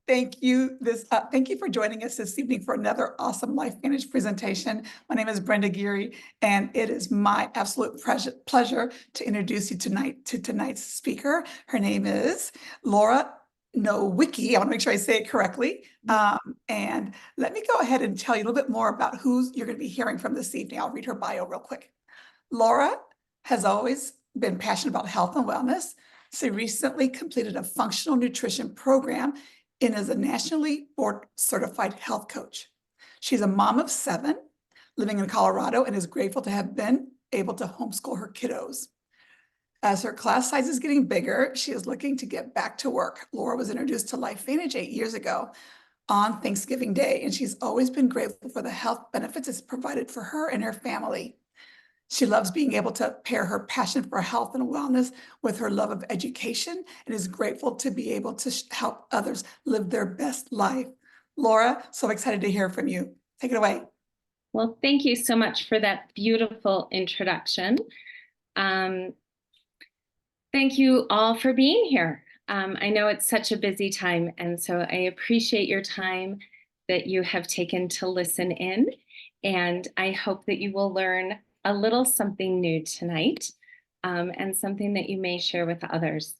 Thank you for joining us this evening for another awesome LifeVantage presentation. My name is Brenda Geary, and it is my absolute pleasure to introduce you tonight to tonight's speaker. Her name is Laura Nowicki. I want to make sure I say it correctly. And let me go ahead and tell you a little bit more about who you're going to be hearing from this evening. I'll read her bio real quick. Laura has always been passionate about health and wellness. She recently completed a functional nutrition program and is a nationally board certified health coach. She's a mom of 7 living in Colorado and is grateful to have been able to homeschool her kiddos. As her class size is getting bigger, she is looking to get back to work. Laura was introduced to LifeVantage 8 years ago on Thanksgiving Day, and she's always been grateful for the health benefits it's provided for her and her family. She loves being able to pair her passion for health and wellness with her love of education and is grateful to be able to help others live their best life. Laura, so excited to hear from you. Take it away. Well, thank you so much for that beautiful introduction. Thank you all for being here. I know it's such a busy time, and so I appreciate your time that you have taken to listen in, and I hope that you will learn a little something new tonight, and something that you may share with others.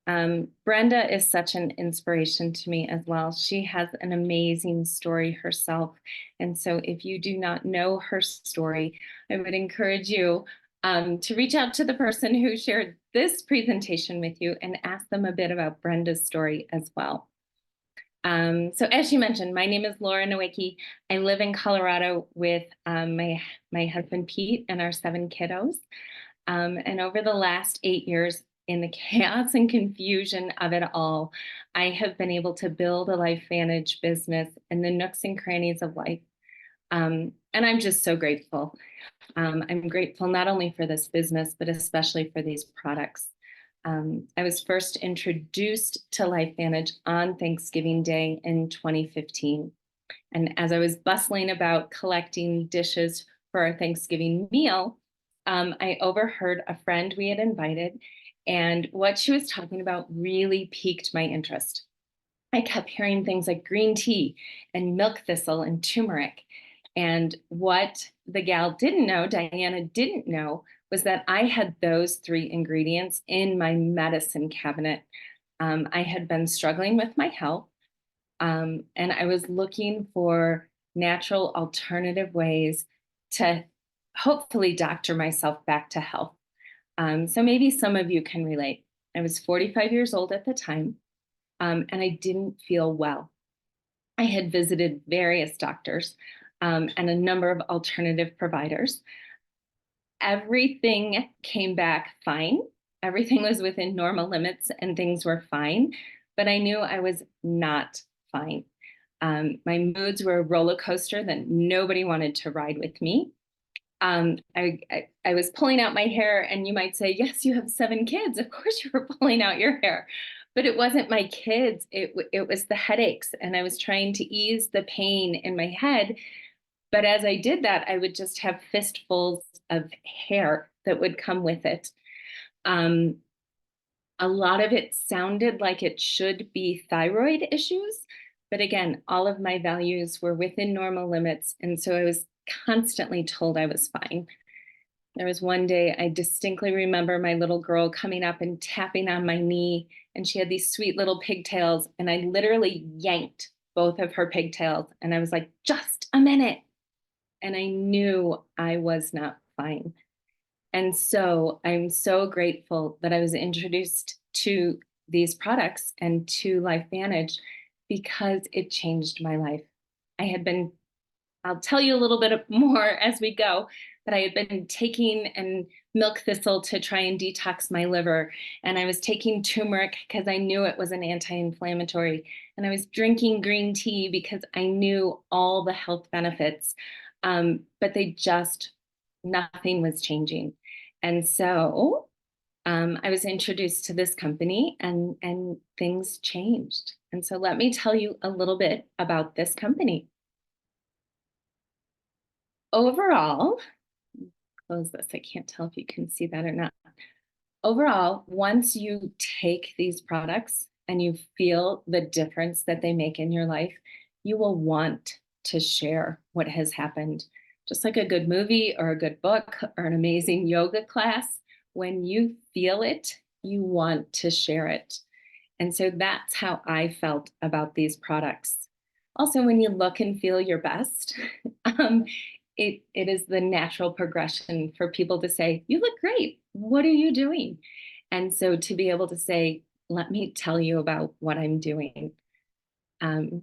Brenda is such an inspiration to me as well. She has an amazing story herself. And so if you do not know her story, I would encourage you to reach out to the person who shared this presentation with you and ask them a bit about Brenda's story as well. So as you mentioned, my name is Laura Nowicki. I live in Colorado with my husband, Pete, and our 7 kiddos. And over the last 8 years, in the chaos and confusion of it all, I have been able to build a LifeVantage business in the nooks and crannies of life. And I'm just so grateful. I'm grateful not only for this business, but especially for these products. I was first introduced to LifeVantage on Thanksgiving Day in 2015. And as I was bustling about collecting dishes for our Thanksgiving meal, I overheard a friend we had invited, and what she was talking about really piqued my interest. I kept hearing things like green tea and milk thistle and turmeric. And what the gal didn't know, Diana didn't know, was that I had those 3 ingredients in my medicine cabinet. I had been struggling with my health, and I was looking for natural alternative ways to hopefully doctor myself back to health. So maybe some of you can relate. I was 45 years old at the time, and I didn't feel well. I had visited various doctors and a number of alternative providers. Everything came back fine. Everything was within normal limits and things were fine, but I knew I was not fine. My moods were a roller coaster that nobody wanted to ride with me. I was pulling out my hair, and you might say, yes, you have 7 kids. Of course you were pulling out your hair. But it wasn't my kids. It was the headaches, and I was trying to ease the pain in my head. But as I did that, I would just have fistfuls of hair that would come with it. A lot of it sounded like it should be thyroid issues. But again, all of my values were within normal limits. And so I was constantly told I was fine. There was one day I distinctly remember my little girl coming up and tapping on my knee, and she had these sweet little pigtails, and I literally yanked both of her pigtails, and I was like, just a minute. And I knew I was not fine. And so I'm so grateful that I was introduced to these products and to LifeVantage because it changed my life. I'll tell you a little bit more as we go, but I had been taking milk thistle to try and detox my liver. And I was taking turmeric because I knew it was an anti-inflammatory. And I was drinking green tea because I knew all the health benefits. But nothing was changing. And so I was introduced to this company and things changed. And so let me tell you a little bit about this company. Overall, close this. I can't tell if you can see that or not. Overall, once you take these products and you feel the difference that they make in your life, you will want to share what has happened. Just like a good movie or a good book or an amazing yoga class, when you feel it, you want to share it. And so that's how I felt about these products. Also, when you look and feel your best, it is the natural progression for people to say, "You look great. What are you doing?" And so to be able to say, "Let me tell you about what I'm doing." Um,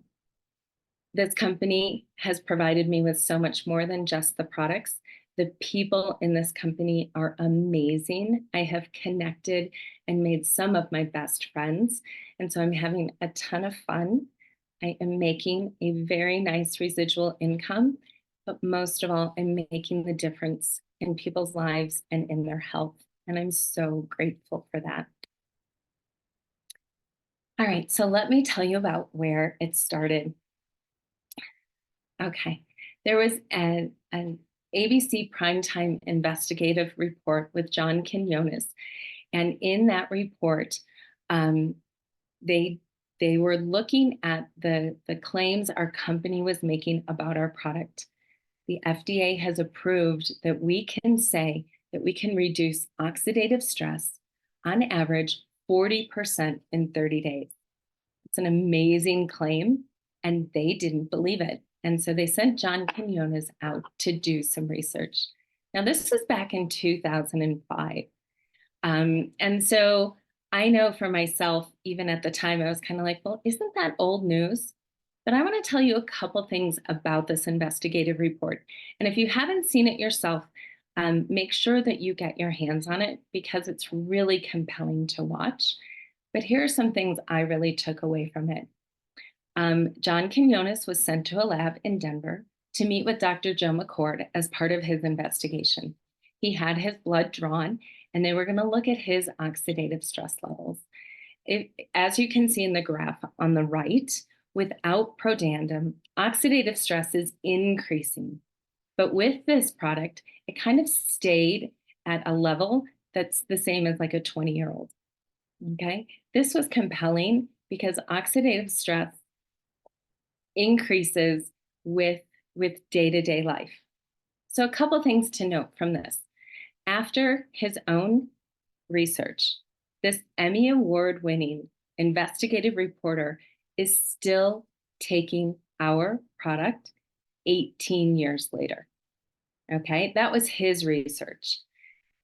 this company has provided me with so much more than just the products. The people in this company are amazing. I have connected and made some of my best friends. And so I'm having a ton of fun. I am making a very nice residual income, but most of all, I'm making the difference in people's lives and in their health. And I'm so grateful for that. All right, so let me tell you about where it started. Okay. There was an ABC primetime investigative report with John Quinones. And in that report, um, they were looking at the claims our company was making about our product. The FDA has approved that we can say that we can reduce oxidative stress on average 40% in 30 days. It's an amazing claim, and they didn't believe it. And so they sent John Quinones out to do some research. Now, this was back in 2005. And so I know for myself, even at the time, I was kind of like, well, isn't that old news? But I want to tell you a couple things about this investigative report. And if you haven't seen it yourself, make sure that you get your hands on it because it's really compelling to watch. But here are some things I really took away from it. John Quinones was sent to a lab in Denver to meet with Dr. Joe McCord as part of his investigation. He had his blood drawn, and they were going to look at his oxidative stress levels. As you can see in the graph on the right, without Prodandim, oxidative stress is increasing. But with this product, it kind of stayed at a level that's the same as like a 20-year-old. Okay, this was compelling because oxidative stress increases with day-to-day life. So a couple things to note from this. After his own research, this Emmy Award-winning investigative reporter is still taking our product 18 years later. Okay, that was his research.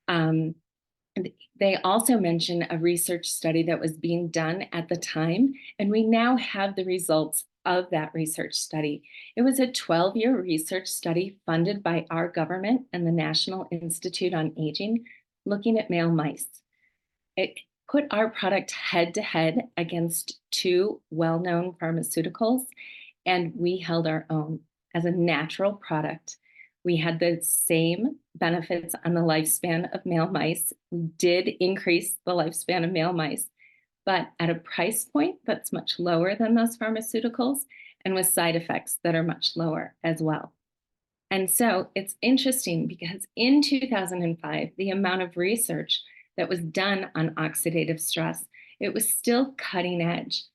They also mention a research study that was being done at the time, and we now have the results of that research study. It was a 12-year research study funded by our government and the National Institute on Aging, looking at male mice. It put our product head to head against two well-known pharmaceuticals, and we held our own as a natural product. We had the same benefits on the lifespan of male mice. We did increase the lifespan of male mice, but at a price point that's much lower than those pharmaceuticals and with side effects that are much lower as well. And so it's interesting because in 2005, the amount of research that was done on oxidative stress, it was still cutting edge.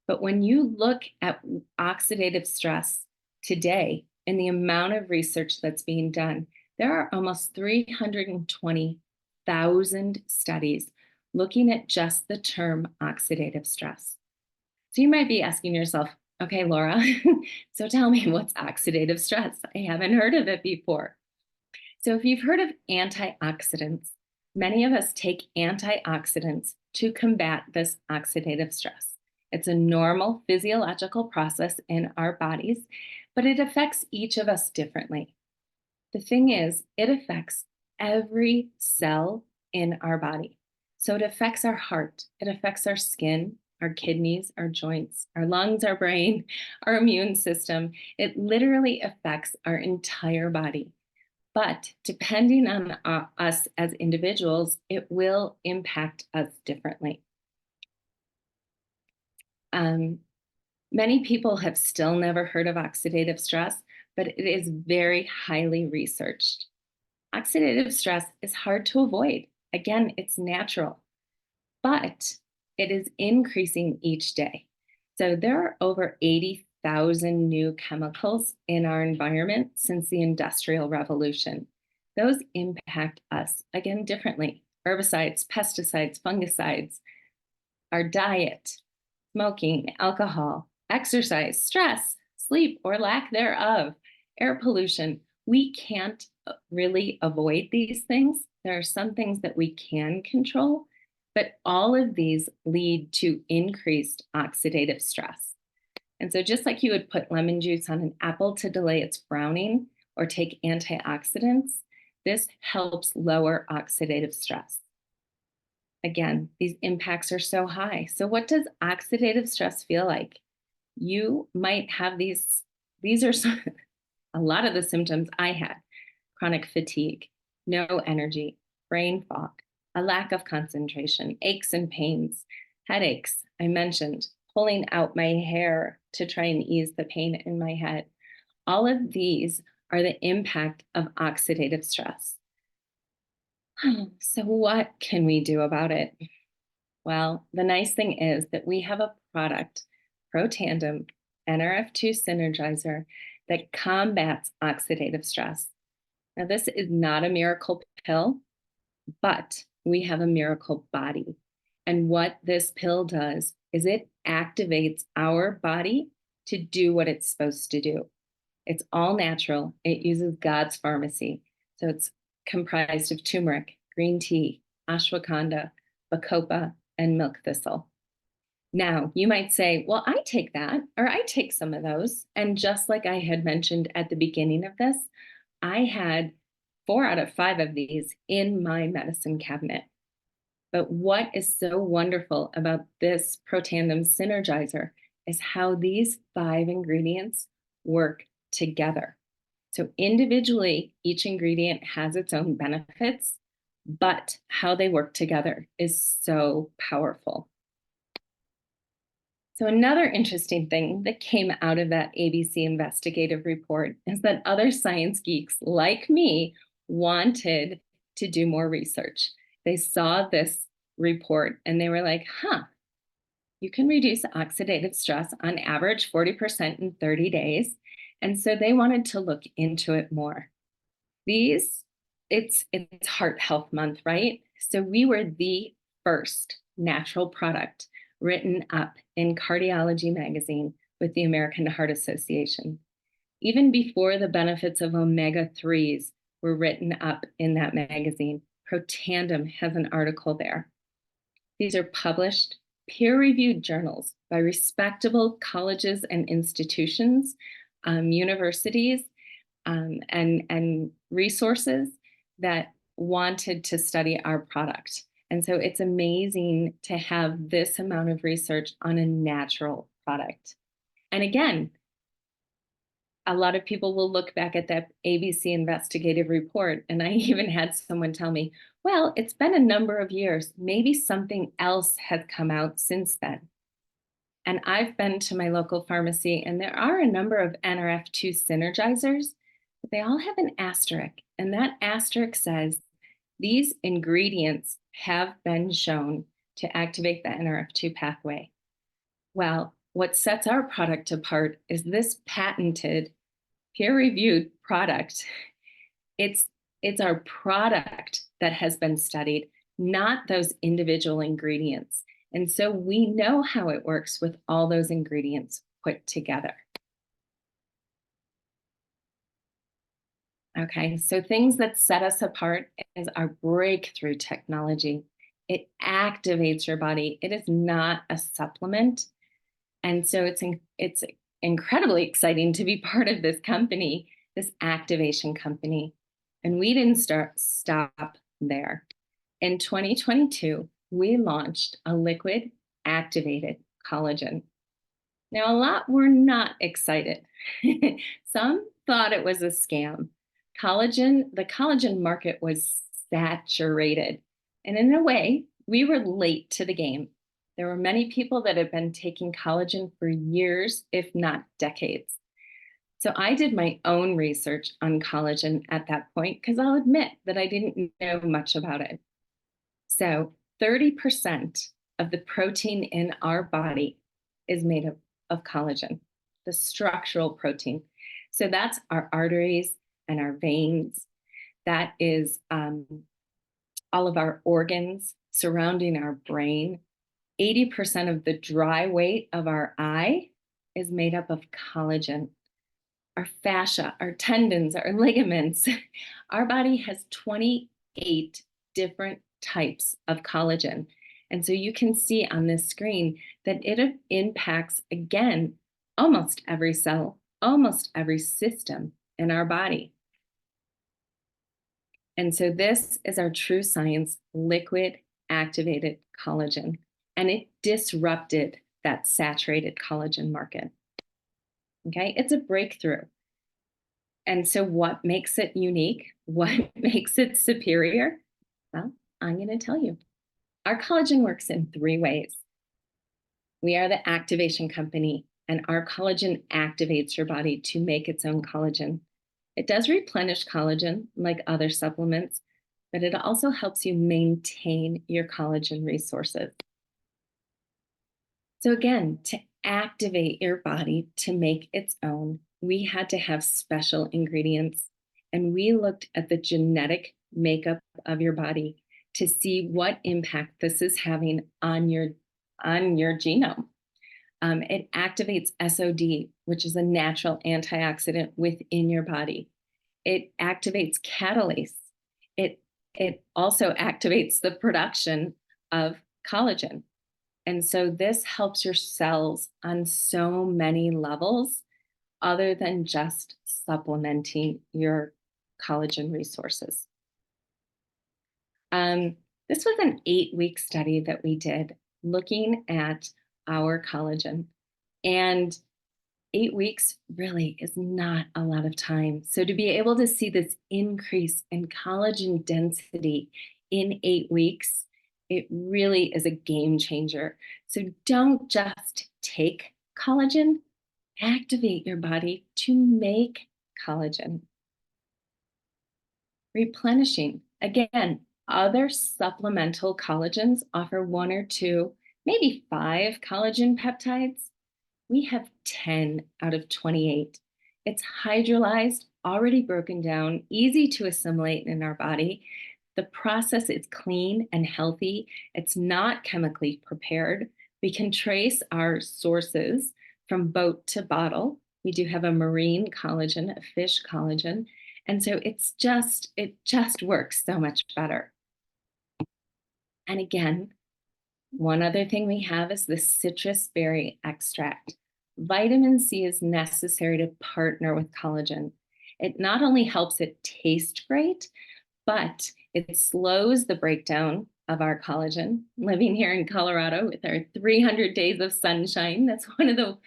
But when you look at oxidative stress today and the amount of research that's being done, there are almost 320,000 studies looking at just the term oxidative stress. So you might be asking yourself, okay, Laura, so tell me what's oxidative stress? I haven't heard of it before. So if you've heard of antioxidants, many of us take antioxidants to combat this oxidative stress. It's a normal physiological process in our bodies, but it affects each of us differently. The thing is, it affects every cell in our body. So it affects our heart, it affects our skin, our kidneys, our joints, our lungs, our brain, our immune system. It literally affects our entire body. But depending on us as individuals, it will impact us differently. Many people have still never heard of oxidative stress, but it is very highly researched. Oxidative stress is hard to avoid. Again, it's natural, but it is increasing each day. So there are over 80,000 new chemicals in our environment since the Industrial Revolution. Those impact us, again, differently. Herbicides, pesticides, fungicides, our diet, smoking, alcohol, exercise, stress, sleep, or lack thereof, air pollution. We can't really avoid these things. There are some things that we can control, but all of these lead to increased oxidative stress. And so just like you would put lemon juice on an apple to delay its browning or take antioxidants, this helps lower oxidative stress. Again, these impacts are so high. So what does oxidative stress feel like? You might have these are some, a lot of the symptoms I had: chronic fatigue, no energy, brain fog, a lack of concentration, aches and pains, headaches, I mentioned, pulling out my hair to try and ease the pain in my head. All of these are the impact of oxidative stress. So what can we do about it? Well, the nice thing is that we have a product, Protandim NRF2 Synergizer, that combats oxidative stress. Now, this is not a miracle pill, but we have a miracle body. And what this pill does is it activates our body to do what it's supposed to do. It's all natural. It uses God's pharmacy. So it's comprised of turmeric, green tea, ashwagandha, bacopa, and milk thistle. Now, you might say, well, I take that, or I take some of those. And just like I had mentioned at the beginning of this, I had 4 out of 5 of these in my medicine cabinet. But what is so wonderful about this Protandim Synergizer is how these 5 ingredients work together. So individually, each ingredient has its own benefits, but how they work together is so powerful. So another interesting thing that came out of that ABC investigative report is that other science geeks like me wanted to do more research. They saw this report and they were like, you can reduce oxidative stress on average 40% in 30 days. And so they wanted to look into it more. It's Heart Health Month, right? So we were the first natural product written up in Cardiology magazine with the American Heart Association. Even before the benefits of omega-3s were written up in that magazine, Protandim has an article there. These are published, peer-reviewed journals by respectable colleges and institutions, universities, and resources that wanted to study our product. And so it's amazing to have this amount of research on a natural product. And again, a lot of people will look back at that ABC investigative report, and I even had someone tell me, well, it's been a number of years. Maybe something else has come out since then. And I've been to my local pharmacy, and there are a number of NRF2 synergizers, but they all have an asterisk. And that asterisk says, these ingredients have been shown to activate the NRF2 pathway. Well, what sets our product apart is this patented, peer-reviewed product. It's our product that has been studied, not those individual ingredients. And so we know how it works with all those ingredients put together. Okay, so things that set us apart is our breakthrough technology. It activates your body. It is not a supplement. And so it's incredibly exciting to be part of this company, this activation company. And we didn't stop there. In 2022, we launched a liquid activated collagen. Now, a lot were not excited. Some thought it was a scam. The collagen market was saturated. And in a way, we were late to the game. There were many people that had been taking collagen for years, if not decades. So I did my own research on collagen at that point, because I'll admit that I didn't know much about it. So 30% of the protein in our body is made of collagen, the structural protein. So that's our arteries and our veins. That is all of our organs surrounding our brain. 80% of the dry weight of our eye is made up of collagen. Our fascia, our tendons, our ligaments. Our body has 28 different types of collagen. And so you can see on this screen that it impacts, again, almost every cell, almost every system in our body. And so this is our true science liquid activated collagen, and it disrupted that saturated collagen market. Okay, it's a breakthrough. And so what makes it unique? What makes it superior? Well, I'm going to tell you. Our collagen works in 3 ways. We are the activation company, and our collagen activates your body to make its own collagen. It does replenish collagen like other supplements, but it also helps you maintain your collagen resources. So again, to activate your body to make its own, we had to have special ingredients, and we looked at the genetic makeup of your body to see what impact this is having on your genome. It activates SOD, which is a natural antioxidant within your body. It activates catalase. It also activates the production of collagen. And so this helps your cells on so many levels other than just supplementing your collagen resources. This was an 8-week study that we did looking at our collagen. And 8 weeks really is not a lot of time. So to be able to see this increase in collagen density in 8 weeks, it really is a game changer. So don't just take collagen, activate your body to make collagen. Replenishing. Again, other supplemental collagens offer 1 or 2, maybe 5 collagen peptides. We have 10 out of 28. It's hydrolyzed, already broken down, easy to assimilate in our body. The process is clean and healthy. It's not chemically prepared. We can trace our sources from boat to bottle. We do have a marine collagen, a fish collagen. And so it just works so much better. And again, one other thing we have is the citrus berry extract. Vitamin C is necessary to partner with collagen. It not only helps it taste great, but it slows the breakdown of our collagen. Living here in Colorado with our 300 days of sunshine, that's one of the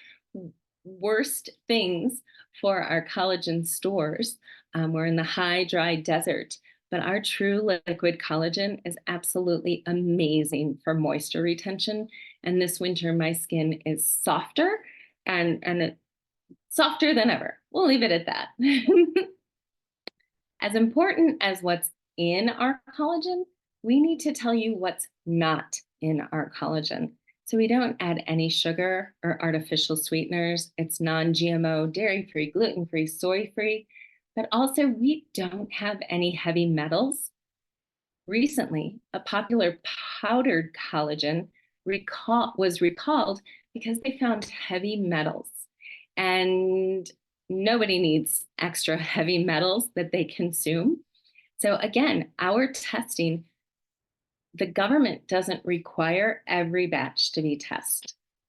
worst things for our collagen stores. We're in the high, dry desert, but our true liquid collagen is absolutely amazing for moisture retention. And this winter, my skin is softer and softer than ever. We'll leave it at that. As important as what's in our collagen, we need to tell you what's not in our collagen. So we don't add any sugar or artificial sweeteners. It's non-GMO, dairy-free, gluten-free, soy-free, but also we don't have any heavy metals. Recently, a popular powdered collagen was recalled because they found heavy metals. And nobody needs extra heavy metals that they consume. So again, our testing, the government doesn't require every batch to be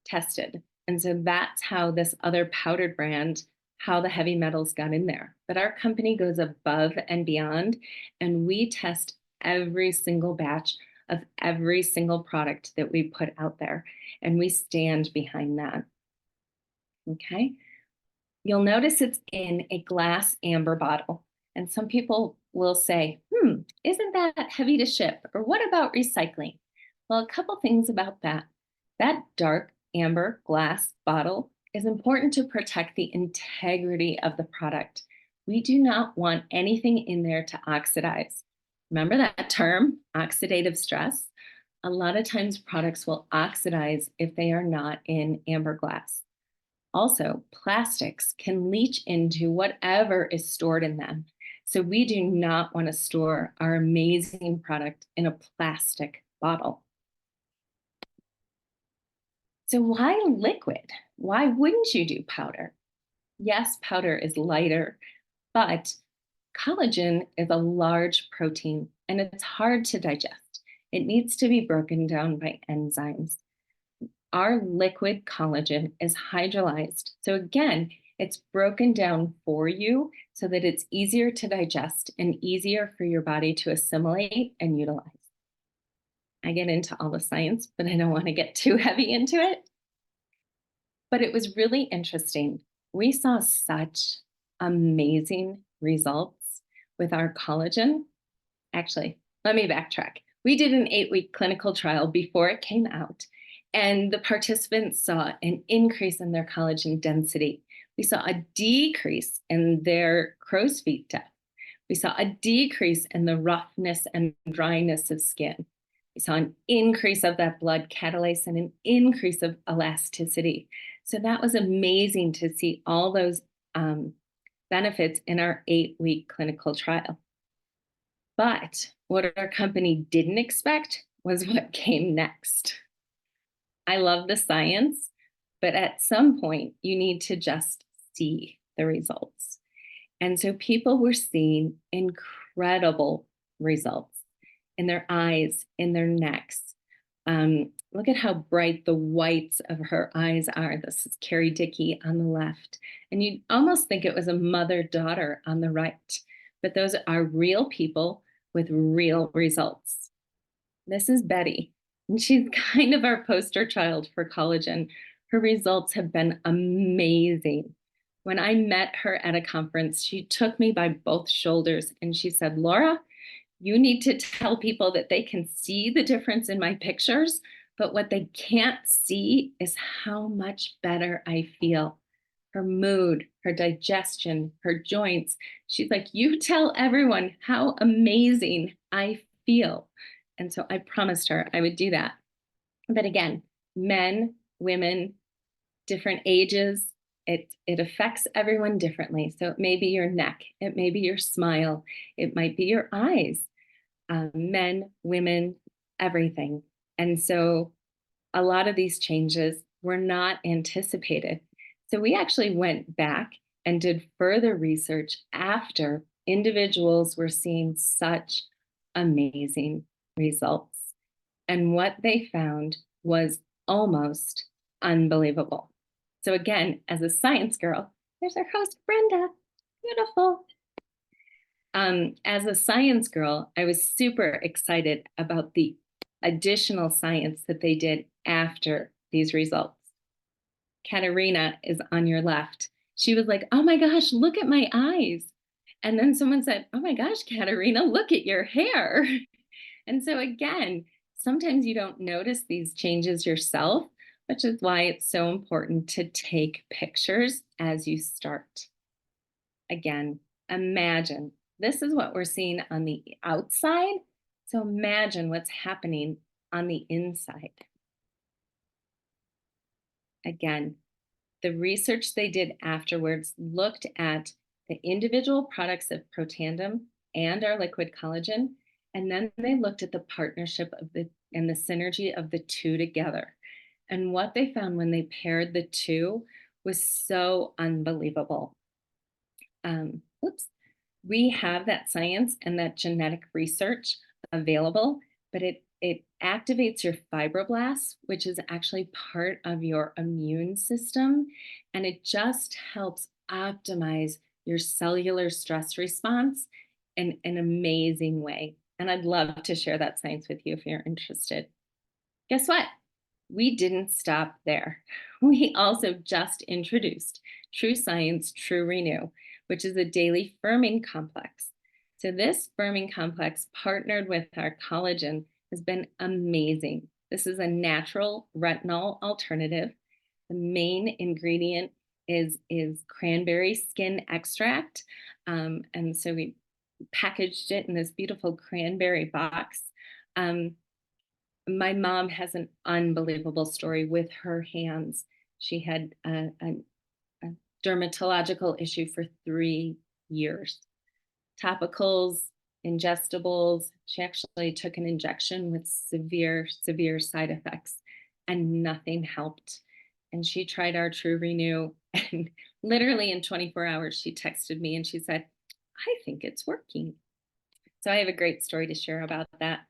tested. And so that's how this other powdered brand, how the heavy metals got in there. But our company goes above and beyond, and we test every single batch of every single product that we put out there, and we stand behind that. Okay? You'll notice it's in a glass amber bottle. And some people will say, isn't that heavy to ship? Or what about recycling? Well, a couple things about that. That dark amber glass bottle is important to protect the integrity of the product. We do not want anything in there to oxidize. Remember that term, oxidative stress? A lot of times products will oxidize if they are not in amber glass. Also, plastics can leach into whatever is stored in them. So we do not want to store our amazing product in a plastic bottle. So why liquid? Why wouldn't you do powder? Yes, powder is lighter, but collagen is a large protein and it's hard to digest. It needs to be broken down by enzymes. Our liquid collagen is hydrolyzed. So again, it's broken down for you so that it's easier to digest and easier for your body to assimilate and utilize. I get into all the science, but I don't want to get too heavy into it. But it was really interesting. We saw such amazing results with our collagen. Actually, let me backtrack. We did an 8-week clinical trial before it came out, and the participants saw an increase in their collagen density. We saw a decrease in their crow's feet depth. We saw a decrease in the roughness and dryness of skin. We saw an increase of that blood catalase and an increase of elasticity. So that was amazing to see all those benefits in our 8-week clinical trial. But what our company didn't expect was what came next. I love the science, but at some point you need to just see the results. And so people were seeing incredible results in their eyes, in their necks. Look at how bright the whites of her eyes are. This is Carrie Dickey on the left. And you'd almost think it was a mother-daughter on the right. But those are real people with real results. This is Betty, and she's kind of our poster child for collagen. Her results have been amazing. When I met her at a conference, she took me by both shoulders and she said, Laura, you need to tell people that they can see the difference in my pictures, but what they can't see is how much better I feel. Her mood, her digestion, her joints. She's like, you tell everyone how amazing I feel. And so I promised her I would do that. But again, men, women, different ages, it affects everyone differently. So it may be your neck, it may be your smile, it might be your eyes, men, women, everything. And so a lot of these changes were not anticipated. So we actually went back and did further research after individuals were seeing such amazing results. And what they found was almost unbelievable. So again, as a science girl, there's our host, Brenda. Beautiful. As a science girl, I was super excited about the additional science that they did after these results. Katerina is on your left. She was like, oh my gosh, look at my eyes. And then someone said, oh my gosh, Katerina, look at your hair. And so again, sometimes you don't notice these changes yourself, which is why it's so important to take pictures as you start. Again, imagine this is what we're seeing on the outside. So imagine what's happening on the inside. Again, the research they did afterwards looked at the individual products of Protandim and our liquid collagen, and then they looked at the partnership of the synergy of the two together. And what they found when they paired the two was so unbelievable. We have that science and that genetic research available, but it activates your fibroblasts, which is actually part of your immune system, and it just helps optimize your cellular stress response in an amazing way. And I'd love to share that science with you if you're interested. Guess what? We didn't stop there. We also just introduced True Science, True Renew, which is a daily firming complex. So this firming complex partnered with our collagen has been amazing. This is a natural retinol alternative. The main ingredient is cranberry skin extract. And so we packaged it in this beautiful cranberry box. My mom has an unbelievable story with her hands. She had a dermatological issue for 3 years. Topicals, ingestibles. She actually took an injection with severe, severe side effects, and nothing helped. And she tried our True Renew, and literally in 24 hours, she texted me and she said, I think it's working. So I have a great story to share about that.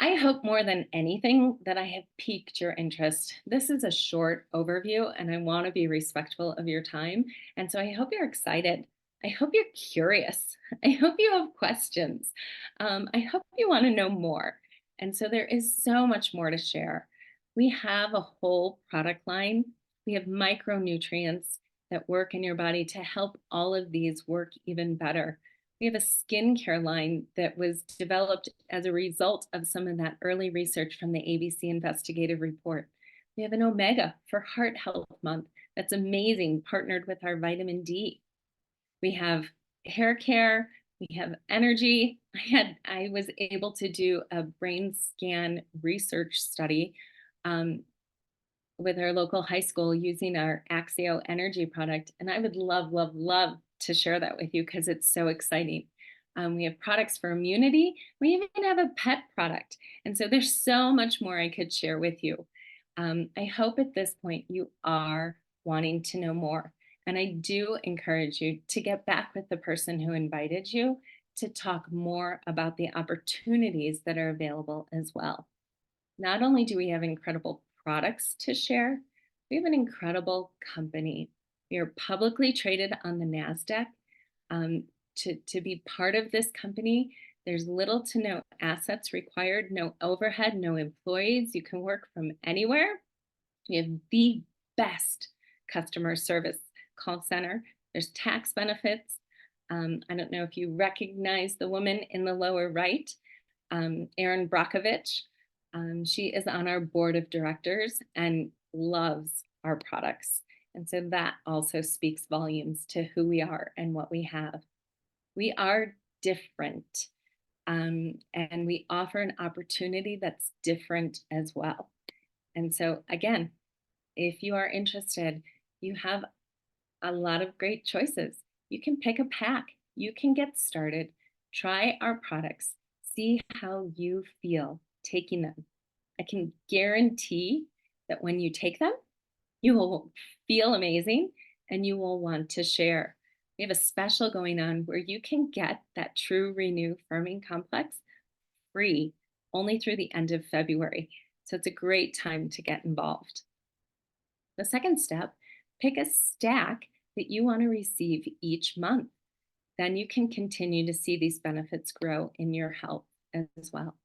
I hope more than anything that I have piqued your interest. This is a short overview, and I want to be respectful of your time. And so I hope you're excited. I hope you're curious. I hope you have questions. I hope you want to know more. And so there is so much more to share. We have a whole product line. We have micronutrients that work in your body to help all of these work even better. We have a skincare line that was developed as a result of some of that early research from the ABC investigative report. We have an omega for Heart Health Month. That's amazing, partnered with our vitamin D. We have hair care. We have energy. I was able to do a brain scan research study with our local high school using our Axio energy product. And I would love, love, love to share that with you because it's so exciting. We have products for immunity. We even have a pet product. And so there's so much more I could share with you. I hope at this point you are wanting to know more. And I do encourage you to get back with the person who invited you to talk more about the opportunities that are available as well. Not only do we have incredible products to share, we have an incredible company. We are publicly traded on the NASDAQ. To be part of this company, there's little to no assets required, no overhead, no employees. You can work from anywhere. We have the best customer service call center. There's tax benefits. I don't know if you recognize the woman in the lower right, Erin Brockovich. She is on our board of directors and loves our products. And so that also speaks volumes to who we are and what we have. We are different, and we offer an opportunity that's different as well. And so again, if you are interested, you have a lot of great choices. You can pick a pack. You can get started. Try our products. See how you feel taking them. I can guarantee that when you take them, you will feel amazing and you will want to share. We have a special going on where you can get that True Renew Firming Complex free only through the end of February. So it's a great time to get involved. The second step, pick a stack that you want to receive each month. Then you can continue to see these benefits grow in your health as well.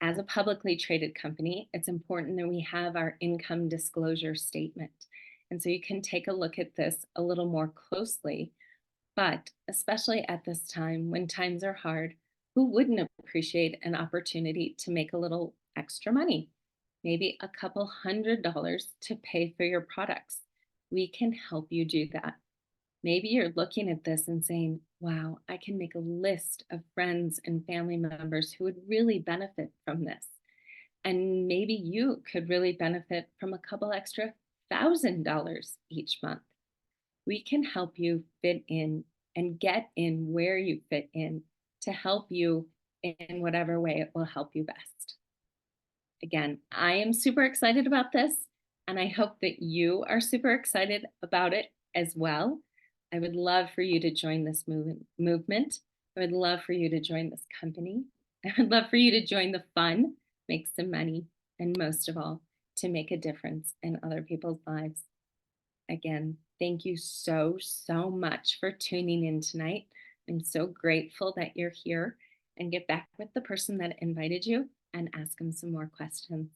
As a publicly traded company, it's important that we have our income disclosure statement. And so you can take a look at this a little more closely, but especially at this time when times are hard, who wouldn't appreciate an opportunity to make a little extra money? Maybe a couple $100 to pay for your products. We can help you do that. Maybe you're looking at this and saying, wow, I can make a list of friends and family members who would really benefit from this. And maybe you could really benefit from a couple extra $1,000 each month. We can help you fit in and get in where you fit in to help you in whatever way it will help you best. Again, I am super excited about this, and I hope that you are super excited about it as well. I would love for you to join this movement. I would love for you to join this company. I would love for you to join the fun, make some money, and most of all, to make a difference in other people's lives. Again, thank you so, so much for tuning in tonight. I'm so grateful that you're here, and get back with the person that invited you and ask them some more questions.